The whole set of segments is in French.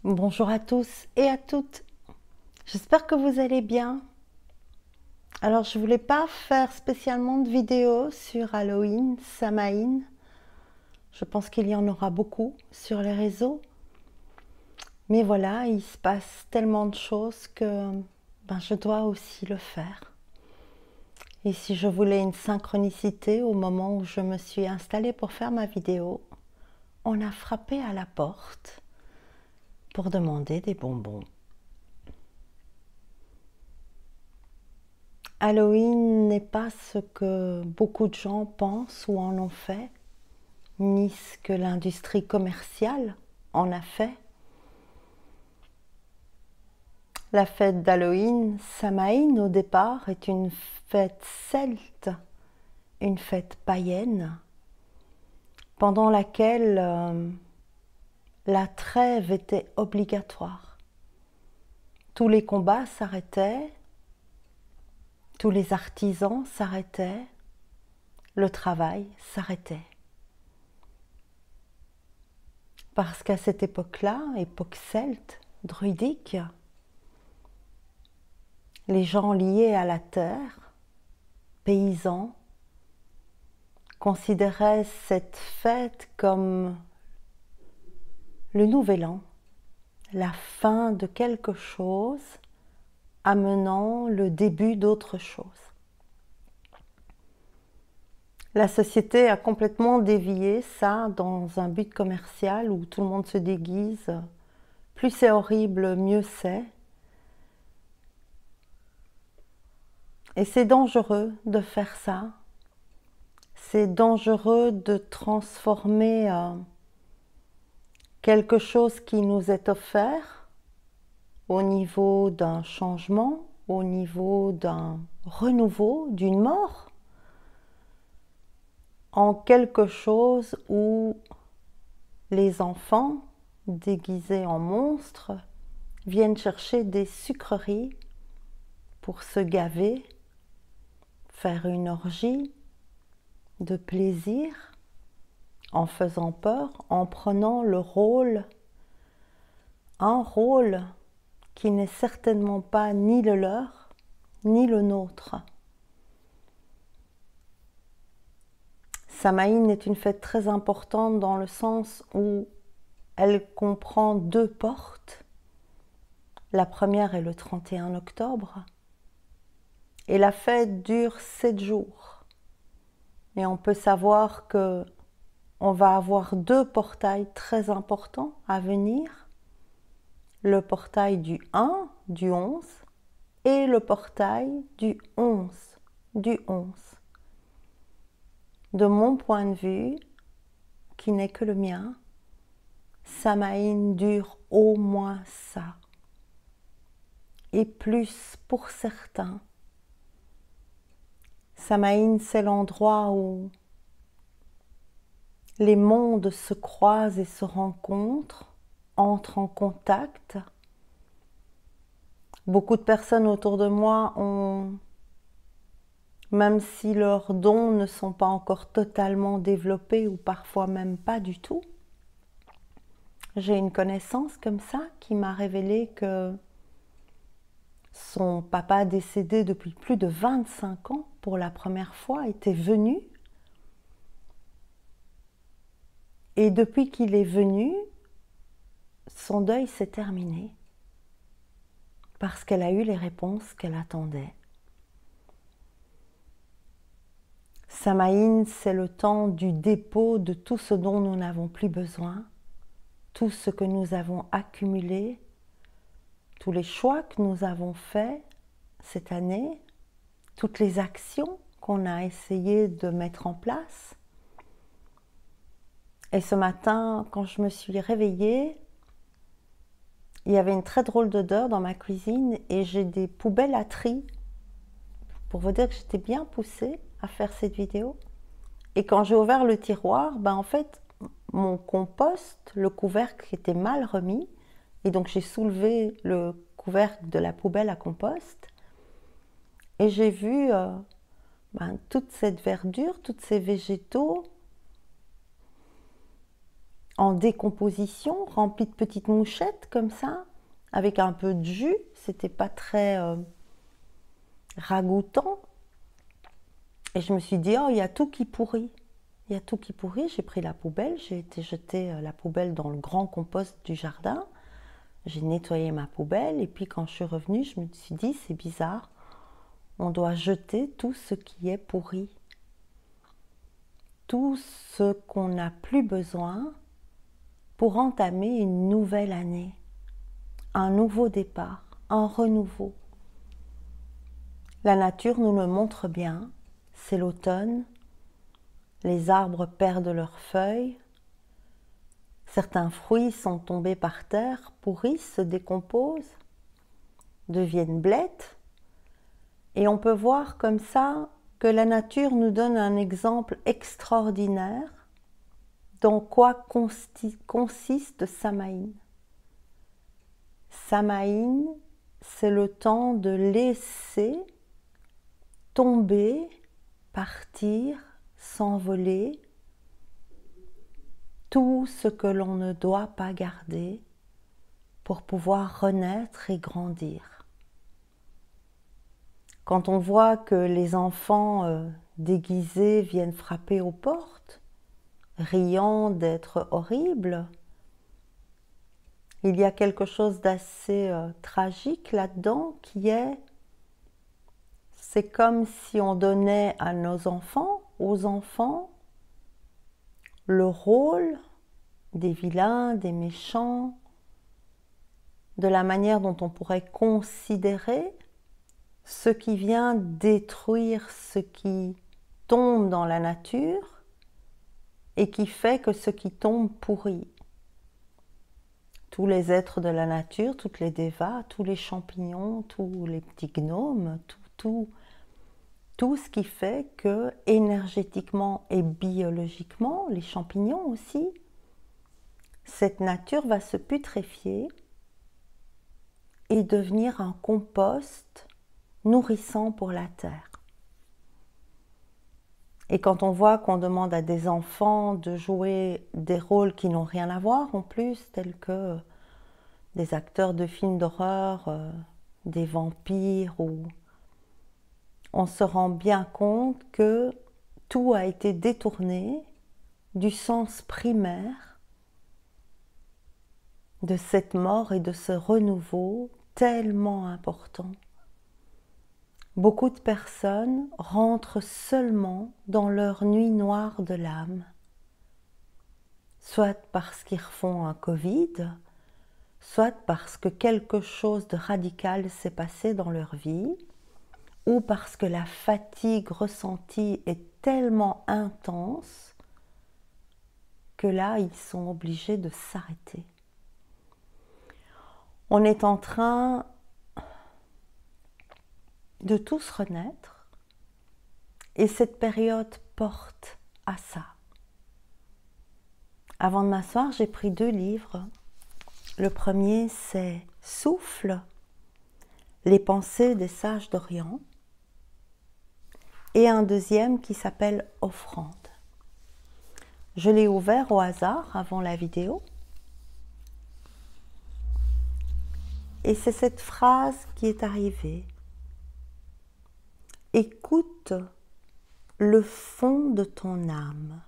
Bonjour à tous et à toutes, j'espère que vous allez bien. Alors je voulais pas faire spécialement de vidéo sur Halloween, Samhain. Je pense qu'il y en aura beaucoup sur les réseaux. Mais voilà, il se passe tellement de choses que je dois aussi le faire. Et si je voulais une synchronicité au moment où je me suis installée pour faire ma vidéo, on a frappé à la porte pour demander des bonbons. Halloween n'est pas ce que beaucoup de gens pensent ou en ont fait, ni ce que l'industrie commerciale en a fait. La fête d'Halloween, Samhain au départ, est une fête celte, une fête païenne, pendant laquelle la trêve était obligatoire. Tous les combats s'arrêtaient, tous les artisans s'arrêtaient, le travail s'arrêtait. Parce qu'à cette époque-là, époque celte, druidique, les gens liés à la terre, paysans, considéraient cette fête comme le nouvel an, la fin de quelque chose amenant le début d'autre chose. La société a complètement dévié ça dans un but commercial où tout le monde se déguise. Plus c'est horrible, mieux c'est. Et c'est dangereux de faire ça. C'est dangereux de transformer quelque chose qui nous est offert au niveau d'un changement, au niveau d'un renouveau, d'une mort, en quelque chose où les enfants, déguisés en monstres, viennent chercher des sucreries pour se gaver, faire une orgie de plaisir, en faisant peur, en prenant le rôle, un rôle qui n'est certainement pas ni le leur, ni le nôtre. Samhain est une fête très importante dans le sens où elle comprend deux portes. La première est le 31 octobre et la fête dure 7 jours. Et on peut savoir que on va avoir deux portails très importants à venir. Le portail du 1, du 11 et le portail du 11, du 11. De mon point de vue, qui n'est que le mien, Samhain dure au moins ça. Et plus pour certains. Samhain, c'est l'endroit où les mondes se croisent et se rencontrent, entrent en contact. Beaucoup de personnes autour de moi ont, même si leurs dons ne sont pas encore totalement développés ou parfois même pas du tout, j'ai une connaissance comme ça qui m'a révélé que son papa décédé depuis plus de 25 ans pour la première fois était venu. Et depuis qu'il est venu, son deuil s'est terminé parce qu'elle a eu les réponses qu'elle attendait. Samhain, c'est le temps du dépôt de tout ce dont nous n'avons plus besoin, tout ce que nous avons accumulé, tous les choix que nous avons faits cette année, toutes les actions qu'on a essayé de mettre en place. Et ce matin, quand je me suis réveillée, il y avait une très drôle d'odeur dans ma cuisine et j'ai des poubelles à tri. Pour vous dire que j'étais bien poussée à faire cette vidéo. Et quand j'ai ouvert le tiroir, en fait, mon compost, le couvercle était mal remis. Et donc j'ai soulevé le couvercle de la poubelle à compost. Et j'ai vu toute cette verdure, tous ces végétaux en décomposition, rempli de petites mouchettes comme ça, avec un peu de jus. C'était pas très ragoûtant. Et je me suis dit, oh, il y a tout qui pourrit. Il y a tout qui pourrit. J'ai pris la poubelle, j'ai été jeter la poubelle dans le grand compost du jardin. J'ai nettoyé ma poubelle et puis quand je suis revenue, je me suis dit, c'est bizarre, on doit jeter tout ce qui est pourri. Tout ce qu'on n'a plus besoin pour entamer une nouvelle année, un nouveau départ, un renouveau. La nature nous le montre bien, c'est l'automne, les arbres perdent leurs feuilles, certains fruits sont tombés par terre, pourrissent, se décomposent, deviennent blettes, et on peut voir comme ça que la nature nous donne un exemple extraordinaire dans quoi consiste Samhain. Samhain, c'est le temps de laisser tomber, partir, s'envoler tout ce que l'on ne doit pas garder pour pouvoir renaître et grandir. Quand on voit que les enfants déguisés viennent frapper aux portes, riant d'être horribles, il y a quelque chose d'assez tragique là-dedans qui est, c'est comme si on donnait à nos enfants, aux enfants, le rôle des vilains, des méchants, de la manière dont on pourrait considérer ce qui vient détruire ce qui tombe dans la nature et qui fait que ce qui tombe pourrit. Tous les êtres de la nature, toutes les dévas, tous les champignons, tous les petits gnomes, tout ce qui fait que énergétiquement et biologiquement, les champignons aussi, cette nature va se putréfier et devenir un compost nourrissant pour la terre. Et quand on voit qu'on demande à des enfants de jouer des rôles qui n'ont rien à voir en plus, tels que des acteurs de films d'horreur, des vampires, on se rend bien compte que tout a été détourné du sens primaire de cette mort et de ce renouveau tellement important. Beaucoup de personnes rentrent seulement dans leur nuit noire de l'âme, soit parce qu'ils refont un Covid, soit parce que quelque chose de radical s'est passé dans leur vie, ou parce que la fatigue ressentie est tellement intense que là, ils sont obligés de s'arrêter. On est en train de tous renaître et cette période porte à ça. Avant de m'asseoir, j'ai pris 2 livres. Le premier, c'est Souffle, les pensées des sages d'Orient, et un deuxième qui s'appelle Offrande. Je l'ai ouvert au hasard avant la vidéo. Et c'est cette phrase qui est arrivée. Écoute le fond de ton âme.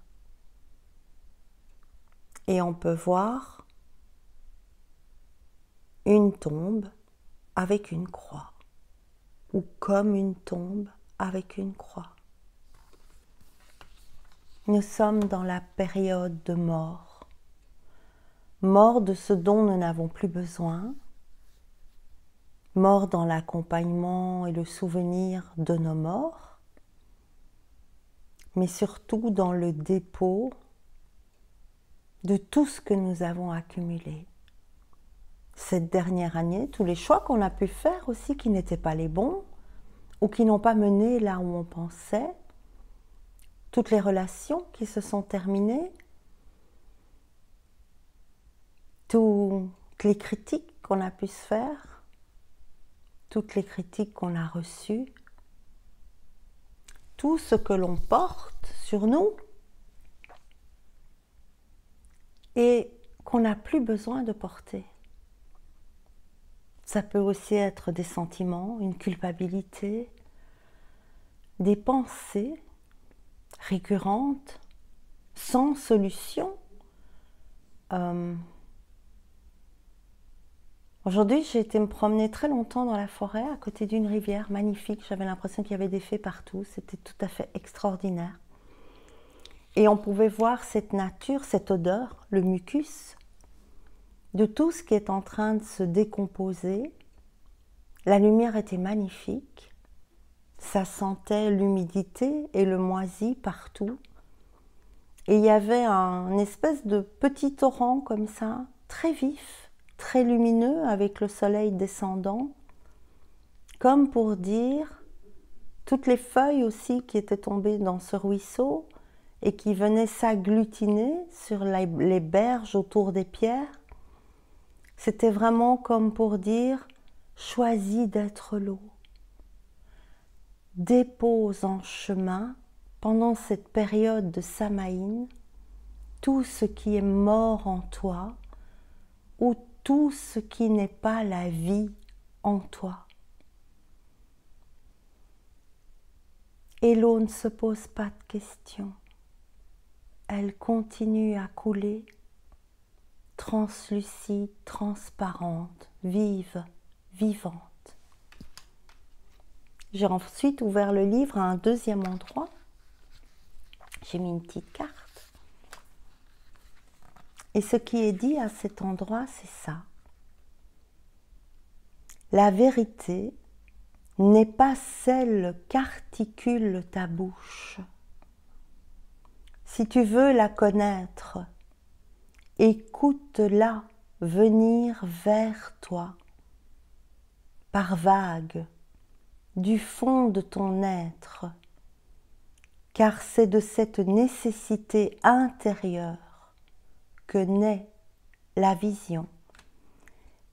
Et on peut voir une tombe avec une croix, ou comme une tombe avec une croix. Nous sommes dans la période de mort, mort de ce dont nous n'avons plus besoin, mort dans l'accompagnement et le souvenir de nos morts, mais surtout dans le dépôt de tout ce que nous avons accumulé. Cette dernière année, tous les choix qu'on a pu faire aussi qui n'étaient pas les bons ou qui n'ont pas mené là où on pensait, toutes les relations qui se sont terminées, toutes les critiques qu'on a pu se faire, toutes les critiques qu'on a reçues, tout ce que l'on porte sur nous, et qu'on n'a plus besoin de porter. Ça peut aussi être des sentiments, une culpabilité, des pensées récurrentes, sans solution. Aujourd'hui, j'ai été me promener très longtemps dans la forêt, à côté d'une rivière magnifique. J'avais l'impression qu'il y avait des fées partout. C'était tout à fait extraordinaire. Et on pouvait voir cette nature, cette odeur, le mucus, de tout ce qui est en train de se décomposer. La lumière était magnifique. Ça sentait l'humidité et le moisi partout. Et il y avait un espèce de petit torrent comme ça, très vif, très lumineux, avec le soleil descendant, comme pour dire toutes les feuilles aussi qui étaient tombées dans ce ruisseau et qui venaient s'agglutiner sur les berges autour des pierres. C'était vraiment comme pour dire « choisis d'être l'eau ». Dépose en chemin, pendant cette période de Samhain, tout ce qui est mort en toi ou tout ce qui n'est pas la vie en toi. Et l'eau ne se pose pas de questions. Elle continue à couler, translucide, transparente, vive, vivante. J'ai ensuite ouvert le livre à un deuxième endroit. J'ai mis une petite carte. Et ce qui est dit à cet endroit, c'est ça. La vérité n'est pas celle qu'articule ta bouche. Si tu veux la connaître, écoute-la venir vers toi, par vagues, du fond de ton être, car c'est de cette nécessité intérieure que naît la vision.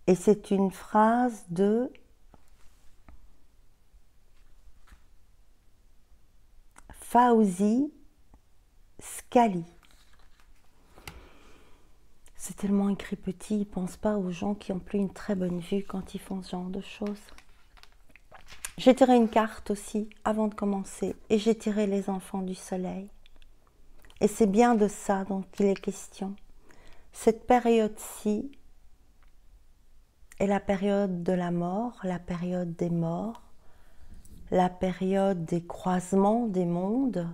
Et c'est une phrase de Fauzi Scali. C'est tellement écrit petit, ils ne pensent pas aux gens qui n'ont plus une très bonne vue quand ils font ce genre de choses. J'ai tiré une carte aussi avant de commencer et j'ai tiré les enfants du soleil. Et c'est bien de ça dont il est question. Cette période-ci est la période de la mort, la période des morts, la période des croisements des mondes,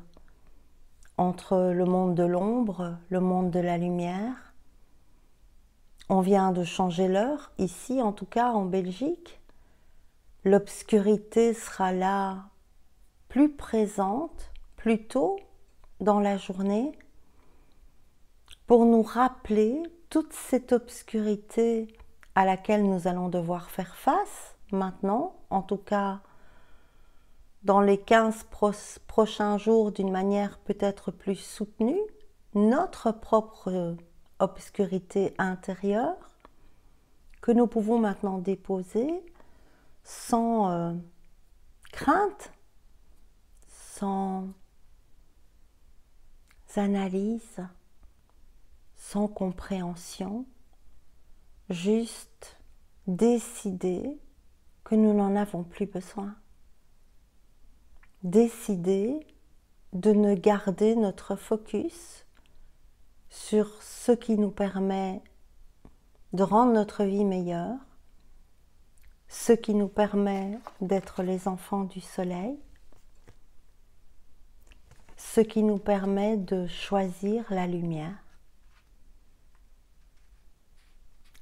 entre le monde de l'ombre, le monde de la lumière. On vient de changer l'heure, ici en tout cas en Belgique. L'obscurité sera là plus présente, plus tôt dans la journée, pour nous rappeler toute cette obscurité à laquelle nous allons devoir faire face maintenant, en tout cas dans les 15 prochains jours d'une manière peut-être plus soutenue, notre propre obscurité intérieure que nous pouvons maintenant déposer sans crainte, sans analyse, sans compréhension, juste décider que nous n'en avons plus besoin. Décider de ne garder notre focus sur ce qui nous permet de rendre notre vie meilleure, ce qui nous permet d'être les enfants du soleil, ce qui nous permet de choisir la lumière.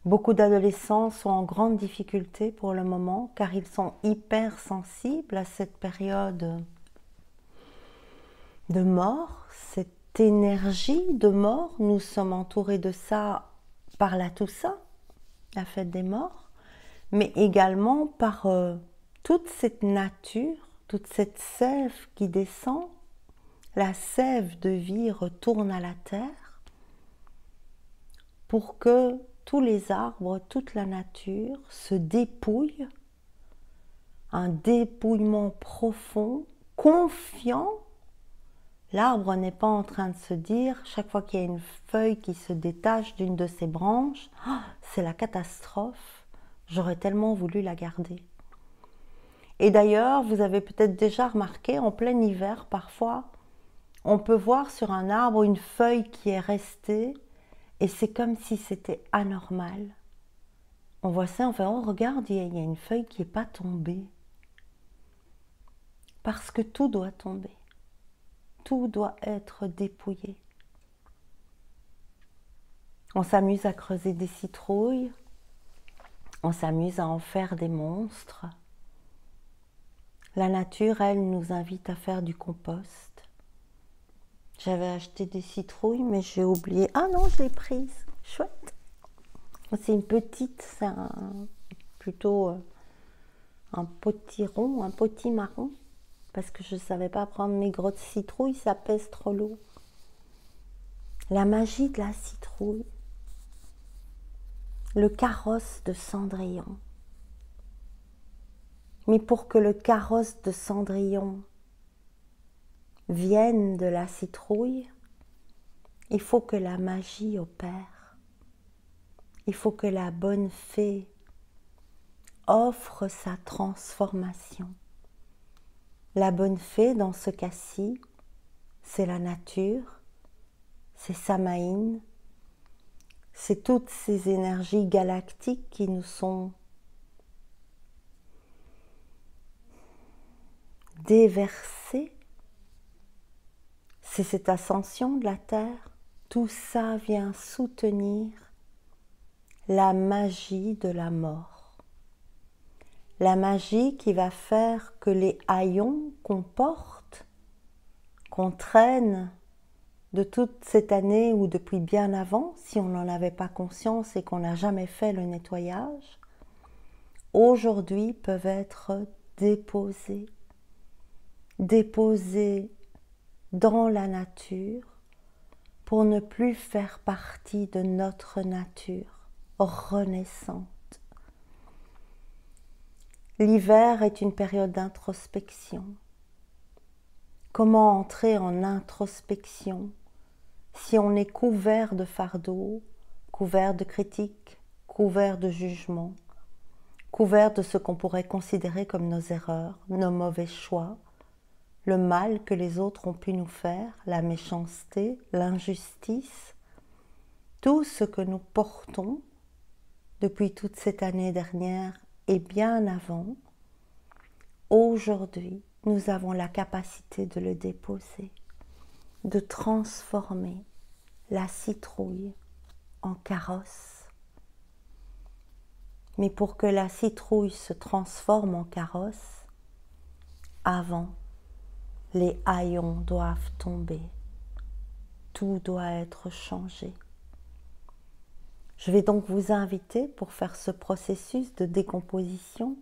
Beaucoup d'adolescents sont en grande difficulté pour le moment car ils sont hyper sensibles à cette période de mort, cette énergie de mort. Nous sommes entourés de ça par la Toussaint, la fête des morts, mais également par toute cette nature, toute cette sève qui descend. La sève de vie retourne à la terre pour que tous les arbres, toute la nature se dépouillent, un dépouillement profond, confiant, L'arbre n'est pas en train de se dire, chaque fois qu'il y a une feuille qui se détache d'une de ses branches, oh, c'est la catastrophe, j'aurais tellement voulu la garder. Et d'ailleurs, vous avez peut-être déjà remarqué, en plein hiver, parfois, on peut voir sur un arbre une feuille qui est restée, et c'est comme si c'était anormal. On voit ça, on fait, oh regarde, il y a une feuille qui n'est pas tombée. Parce que tout doit tomber. Tout doit être dépouillé. On s'amuse à creuser des citrouilles, on s'amuse à en faire des monstres. La nature, elle, nous invite à faire du compost. J'avais acheté des citrouilles, mais j'ai oublié. Ah non, je l'ai prise. Chouette. C'est une petite, c'est plutôt un potiron, un potimarron. Parce que je ne savais pas prendre mes grosses citrouilles, ça pèse trop lourd. La magie de la citrouille. Le carrosse de Cendrillon. Mais pour que le carrosse de Cendrillon vienne de la citrouille, il faut que la magie opère. Il faut que la bonne fée offre sa transformation. La bonne fée, dans ce cas-ci, c'est la nature, c'est Samaïn, c'est toutes ces énergies galactiques qui nous sont déversées. C'est cette ascension de la Terre. Tout ça vient soutenir la magie de la mort. La magie qui va faire que les haillons qu'on porte, qu'on traîne de toute cette année ou depuis bien avant, si on n'en avait pas conscience et qu'on n'a jamais fait le nettoyage, aujourd'hui peuvent être déposés dans la nature pour ne plus faire partie de notre nature renaissante. L'hiver est une période d'introspection. Comment entrer en introspection si on est couvert de fardeaux, couvert de critiques, couvert de jugements, couvert de ce qu'on pourrait considérer comme nos erreurs, nos mauvais choix, le mal que les autres ont pu nous faire, la méchanceté, l'injustice, tout ce que nous portons depuis toute cette année dernière et bien avant, aujourd'hui, nous avons la capacité de le déposer, de transformer la citrouille en carrosse. Mais pour que la citrouille se transforme en carrosse, avant, les haillons doivent tomber. Tout doit être changé. Je vais donc vous inviter pour faire ce processus de décomposition,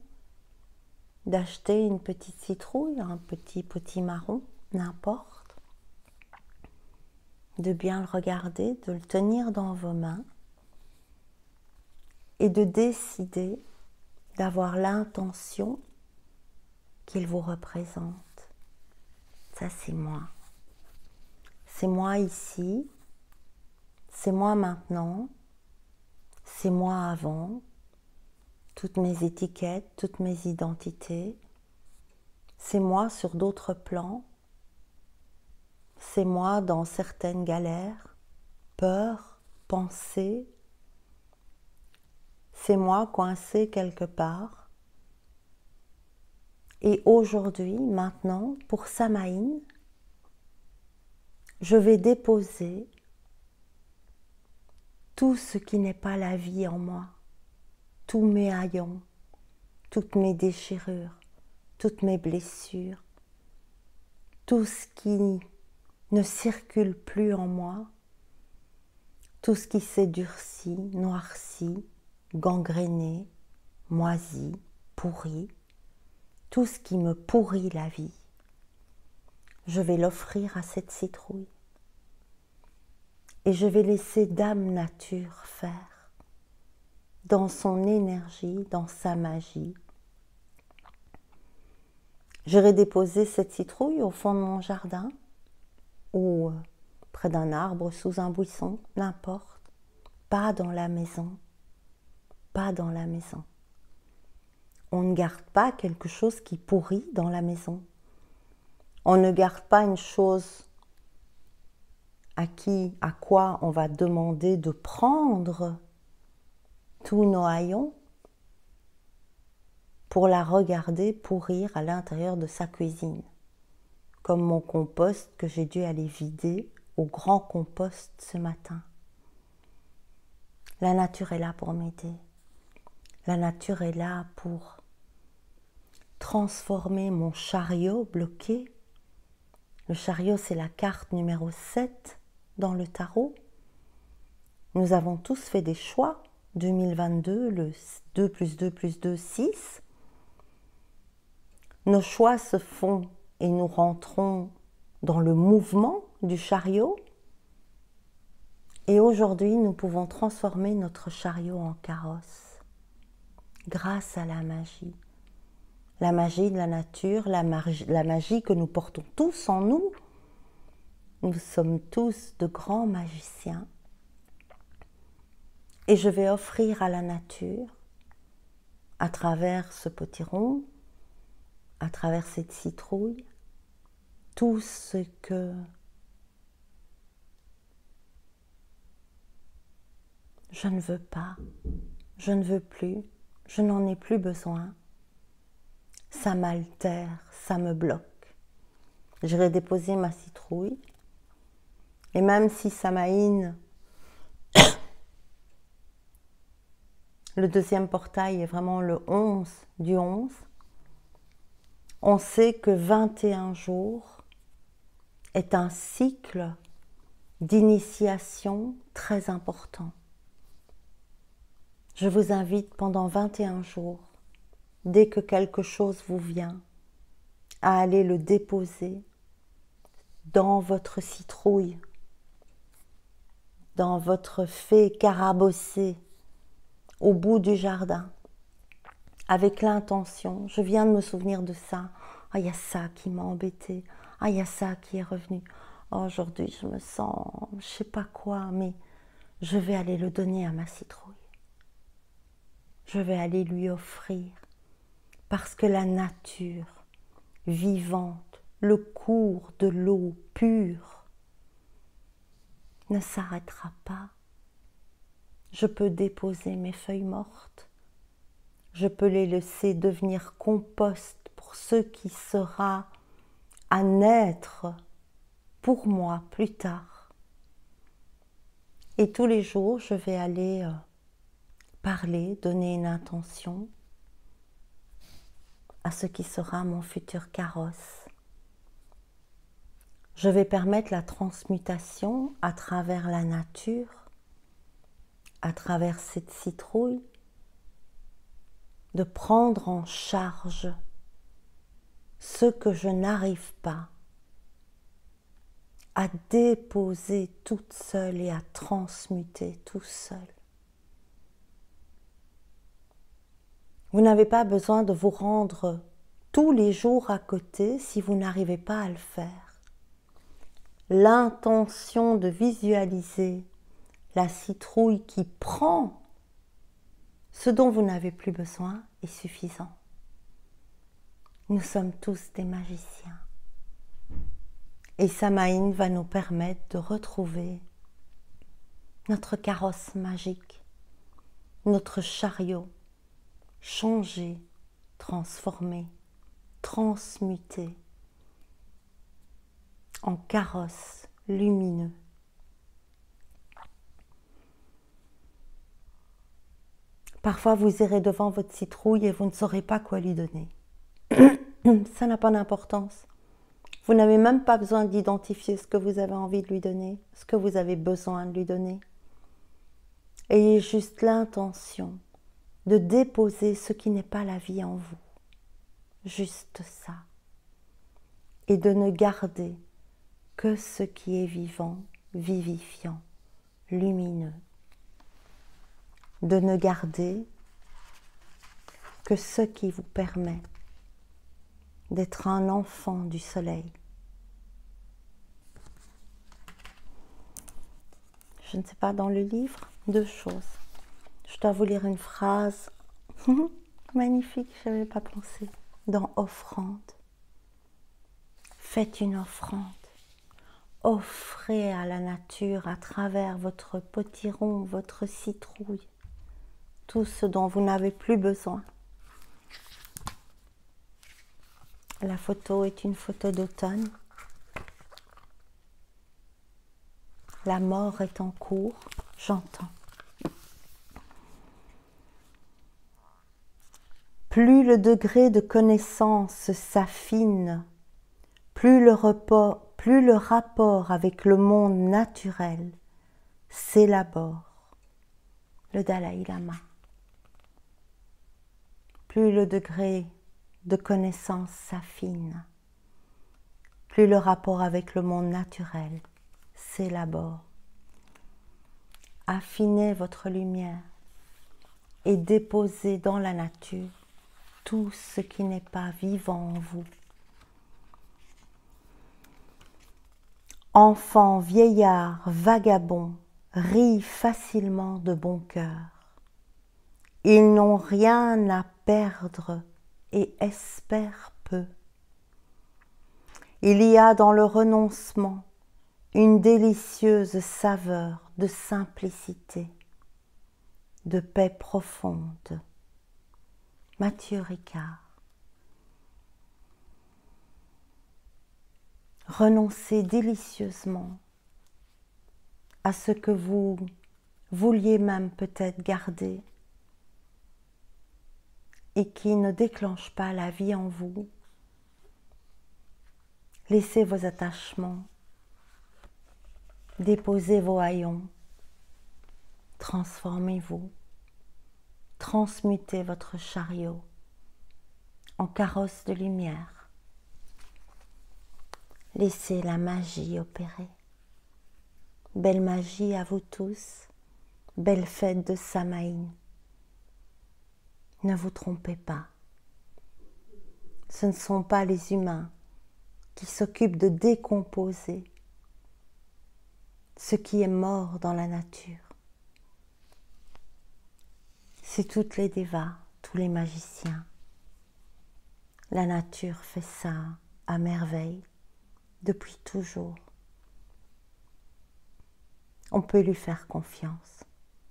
d'acheter une petite citrouille, un petit potimarron, n'importe, de bien le regarder, de le tenir dans vos mains et de décider d'avoir l'intention qu'il vous représente. Ça, c'est moi. C'est moi ici, c'est moi maintenant, c'est moi avant, toutes mes étiquettes, toutes mes identités, c'est moi sur d'autres plans, c'est moi dans certaines galères, peurs, pensées, c'est moi coincé quelque part. Et aujourd'hui, maintenant, pour Samaïn, je vais déposer tout ce qui n'est pas la vie en moi, tous mes haillons, toutes mes déchirures, toutes mes blessures, tout ce qui ne circule plus en moi, tout ce qui s'est durci, noirci, gangréné, moisi, pourri, tout ce qui me pourrit la vie, je vais l'offrir à cette citrouille. Et je vais laisser Dame Nature faire, dans son énergie, dans sa magie. J'irai déposer cette citrouille au fond de mon jardin. ou près d'un arbre, sous un buisson, n'importe. Pas dans la maison. Pas dans la maison. On ne garde pas quelque chose qui pourrit dans la maison. On ne garde pas une chose à quoi on va demander de prendre tous nos haillons pour la regarder pourrir à l'intérieur de sa cuisine. Comme mon compost que j'ai dû aller vider au grand compost ce matin. La nature est là pour m'aider. La nature est là pour transformer mon chariot bloqué. Le chariot, c'est la carte numéro 7 dans le tarot. Nous avons tous fait des choix. 2022, le 2 plus 2 plus 2, 6. Nos choix se font et nous rentrons dans le mouvement du chariot. Et aujourd'hui, nous pouvons transformer notre chariot en carrosse grâce à la magie. La magie de la nature, la magie que nous portons tous en nous. Nous sommes tous de grands magiciens. Et je vais offrir à la nature, à travers ce potiron, à travers cette citrouille, tout ce que je ne veux pas, je ne veux plus, je n'en ai plus besoin. Ça m'altère, ça me bloque. J'irai déposer ma citrouille. Et même si Samhain, le deuxième portail est vraiment le 11 du 11, on sait que 21 jours est un cycle d'initiation très important. Je vous invite pendant 21 jours, dès que quelque chose vous vient, à aller le déposer dans votre citrouille, dans votre fée carabossée, au bout du jardin, avec l'intention, je viens de me souvenir de ça, ah, il y a ça qui m'a embêté, ah, il y a ça qui est revenu, oh, aujourd'hui je me sens, je sais pas quoi, mais je vais aller le donner à ma citrouille. Je vais aller lui offrir, parce que la nature vivante, le cours de l'eau pure, ne s'arrêtera pas. Je peux déposer mes feuilles mortes, je peux les laisser devenir compost pour ce qui sera à naître pour moi plus tard. Et tous les jours, je vais aller parler, donner une intention à ce qui sera mon futur carrosse. Je vais permettre la transmutation à travers la nature, à travers cette citrouille, de prendre en charge ce que je n'arrive pas à déposer toute seule et à transmuter tout seul. Vous n'avez pas besoin de vous rendre tous les jours à côté si vous n'arrivez pas à le faire. L'intention de visualiser la citrouille qui prend ce dont vous n'avez plus besoin est suffisant. Nous sommes tous des magiciens. Et Samhain va nous permettre de retrouver notre carrosse magique, notre chariot, changé, transformé, transmuté en carrosse lumineux. Parfois, vous irez devant votre citrouille et vous ne saurez pas quoi lui donner. Ça n'a pas d'importance. Vous n'avez même pas besoin d'identifier ce que vous avez envie de lui donner, ce que vous avez besoin de lui donner. Ayez juste l'intention de déposer ce qui n'est pas la vie en vous. Juste ça. Et de ne garder que ce qui est vivant, vivifiant, lumineux. De ne garder que ce qui vous permet d'être un enfant du soleil. je ne sais pas, dans le livre, deux choses. Je dois vous lire une phrase magnifique, je n'avais pas pensé. Dans offrande. Faites une offrande. Offrez à la nature, à travers votre potiron, votre citrouille, tout ce dont vous n'avez plus besoin. La photo est une photo d'automne. La mort est en cours, j'entends. Plus le degré de connaissance s'affine, plus le rapport avec le monde naturel s'élabore. Le Dalai Lama. Plus le degré de connaissance s'affine, plus le rapport avec le monde naturel s'élabore. Affinez votre lumière et déposez dans la nature tout ce qui n'est pas vivant en vous. Enfants, vieillards, vagabonds rient facilement de bon cœur. Ils n'ont rien à perdre et espèrent peu. Il y a dans le renoncement une délicieuse saveur de simplicité, de paix profonde. Mathieu Ricard. Renoncez délicieusement à ce que vous vouliez même peut-être garder et qui ne déclenche pas la vie en vous. Laissez vos attachements, déposez vos haillons, transformez-vous, transmutez votre chariot en carrosse de lumière. Laissez la magie opérer. Belle magie à vous tous, belle fête de Samhain. Ne vous trompez pas. Ce ne sont pas les humains qui s'occupent de décomposer ce qui est mort dans la nature. C'est toutes les dévas, tous les magiciens. La nature fait ça à merveille depuis toujours. On peut lui faire confiance,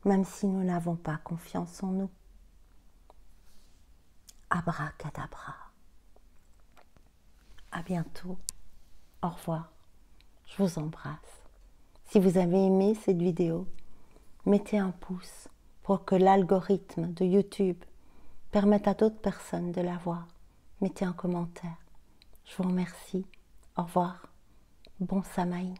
même si nous n'avons pas confiance en nous. Abracadabra. À bientôt. Au revoir. Je vous embrasse. Si vous avez aimé cette vidéo, mettez un pouce pour que l'algorithme de YouTube permette à d'autres personnes de la voir. Mettez un commentaire. Je vous remercie. Au revoir. Bon Samhain.